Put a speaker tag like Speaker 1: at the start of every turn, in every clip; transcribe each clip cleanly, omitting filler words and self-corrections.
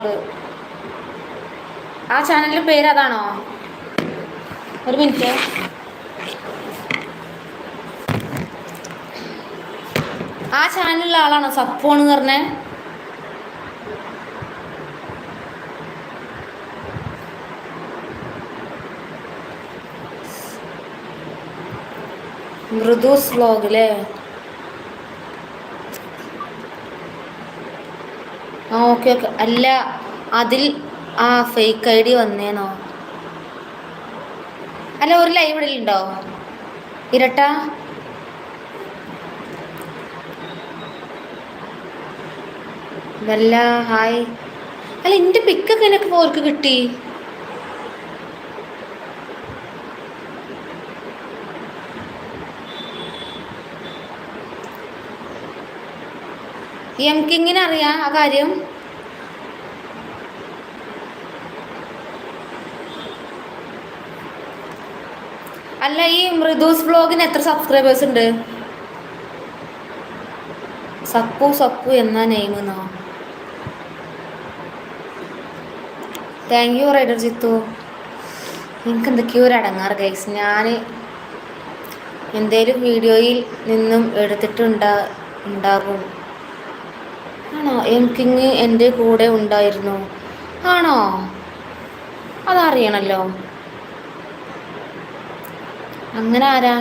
Speaker 1: ആ ചാനലിന്റെ പേര് അതാണോ? ഒരു മിനിറ്റ്. ആ ചാനലിലുള്ള ആളാണോ സപ്പോന്ന് പറഞ്ഞേ? മൃദുസ് വ്ലോഗ് അല്ലേ? ആ ഓക്കെ ഓക്കെ. അല്ല അതിൽ ആ ഫേക്ക് ഐ ഡി വന്നേന്നോ? അല്ല ഒരു ലൈവ് ഇടലുണ്ടോ ഇരട്ട? വല്ല ഹായ്. അല്ല എൻ്റെ പിക്കൊക്കെ എനിക്ക് ഓർക്ക് കിട്ടി. എം കിങ്ങിനെ അറിയാം ആ കാര്യം? അല്ല ഈ മൃദൂസ് വ്ലോഗിന് എത്ര സബ്സ്ക്രൈബേഴ്സ് ഉണ്ട്? സപ്പു സപ്പു എന്നാ നെയിം എന്നോ? Thank you rider Jithu. എനിക്ക് എന്തൊക്കെയോ ഒരു അടങ്ങാറ് ഗൈസ്. ഞാൻ എന്തേലും വീഡിയോയിൽ നിന്നും ഉണ്ടാകും. ആണോ? എം കിങ് എൻ്റെ കൂടെ ഉണ്ടായിരുന്നു. ആണോ? അതറിയണല്ലോ. അങ്ങനെ ആരാ?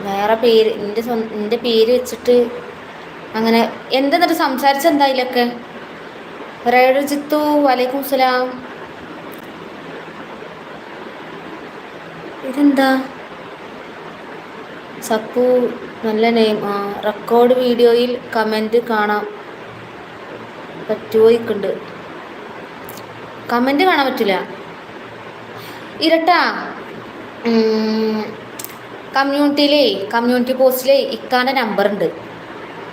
Speaker 1: വേറെ പേര് എൻ്റെ പേര് വെച്ചിട്ട് അങ്ങനെ എന്തെന്നിട്ട് സംസാരിച്ചെന്തായാലൊക്കെ? റൈഡർ ജിത്തു വലൈക്കും സലാം. ഇതെന്താ? സപ്പു നല്ല നെയിം. ആ റെക്കോർഡ് വീഡിയോയിൽ കമൻറ്റ് കാണാൻ പറ്റുമോയിക്കുണ്ട്. കമൻറ്റ് കാണാൻ പറ്റില്ല ഇരട്ടാ. കമ്മ്യൂണിറ്റി പോസ്റ്റിലെ ഇക്കാൻ്റെ നമ്പറുണ്ട്.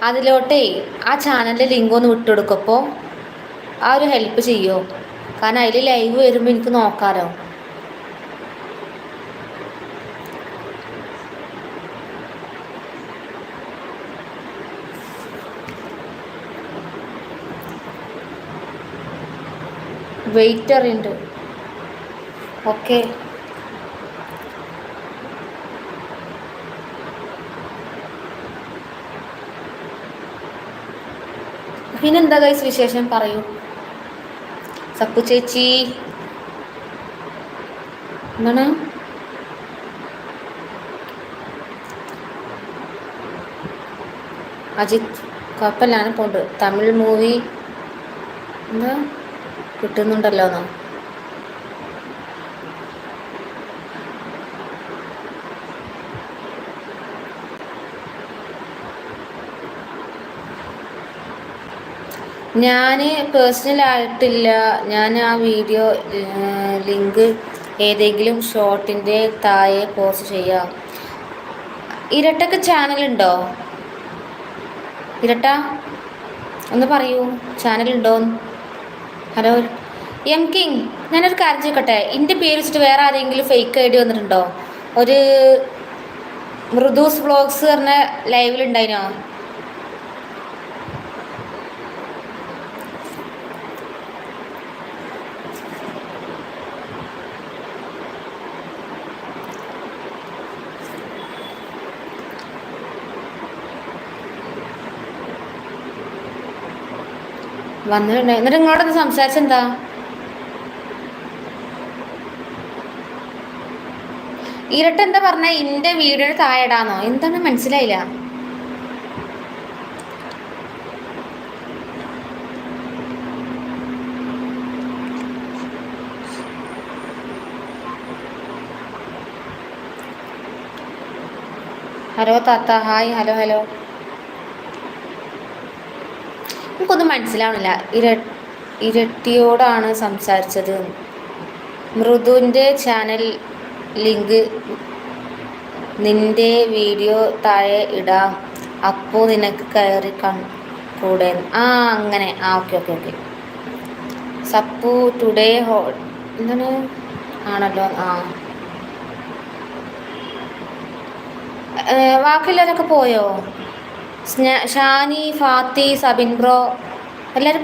Speaker 1: അതിലോട്ടേ ആ ചാനലിൻ്റെ ലിങ്ക് ഒന്ന് വിട്ടുകൊടുക്കപ്പോൾ ആ ഒരു ഹെൽപ്പ് ചെയ്യുമോ? കാരണം അതിൽ ലൈവ് വരുമ്പോൾ എനിക്ക് നോക്കാമല്ലോ. വെയിറ്റർ ഉണ്ട്. ഓക്കെ. പിന്നെന്താ ഗൈസ് വിശേഷം പറയൂ. സപ്പു ചേച്ചി എന്താണ്? അജിത് കുഴപ്പമില്ല, ഞാൻ പോണ്ട്. തമിഴ് മൂവി എന്താ കിട്ടുന്നുണ്ടല്ലോ എന്നോ? ഞാൻ പേഴ്സണലായിട്ടില്ല. ഞാൻ ആ വീഡിയോ ലിങ്ക് ഏതെങ്കിലും ഷോർട്ടിൻ്റെ താഴെ പോസ്റ്റ് ചെയ്യാം. ഇരട്ടക്ക് ചാനലുണ്ടോ? ഇരട്ട ഒന്ന് പറയൂ, ചാനലുണ്ടോന്ന്. ഹലോ എം കിങ്, ഞാനൊരു കാര്യം ചോദിക്കട്ടെ. എൻ്റെ പേര് വെച്ചിട്ട് വേറെ ആരെങ്കിലും ഫേക്ക് ഐ ഡി വന്നിട്ടുണ്ടോ? ഒരു മൃദൂസ് വ്ളോഗ്സ് പറഞ്ഞ ലൈവിലുണ്ടായിനോ? വന്നിട്ടുണ്ടായി. എന്നിട്ട് നിങ്ങളോടൊന്ന് സംസാരിച്ചെന്താ? ഇരട്ട എന്താ പറഞ്ഞ? എൻ്റെ വീഡിയോയുടെ താഴെടാന്നോ? എന്താണ് മനസ്സിലായില്ല. ഹലോ താത്ത, ഹായ്. Hello hello. നമുക്കൊന്നും മനസ്സിലാവണില്ല. ഇരട്ടിയോടാണ് സംസാരിച്ചത്. മൃദുവിൻ്റെ ചാനൽ ലിങ്ക് നിൻ്റെ വീഡിയോ താഴെ ഇടാം, അപ്പോൾ നിനക്ക് കയറി കൂടെ. ആ അങ്ങനെ. ആ okay okay okay. Sappu today എന്താണ് ആണല്ലോ. ആ ബാക്കിയുള്ളവരൊക്കെ പോയോ? ഷാനി, ഫാത്തി, സബിൻ ബ്രോ, എല്ലാവരും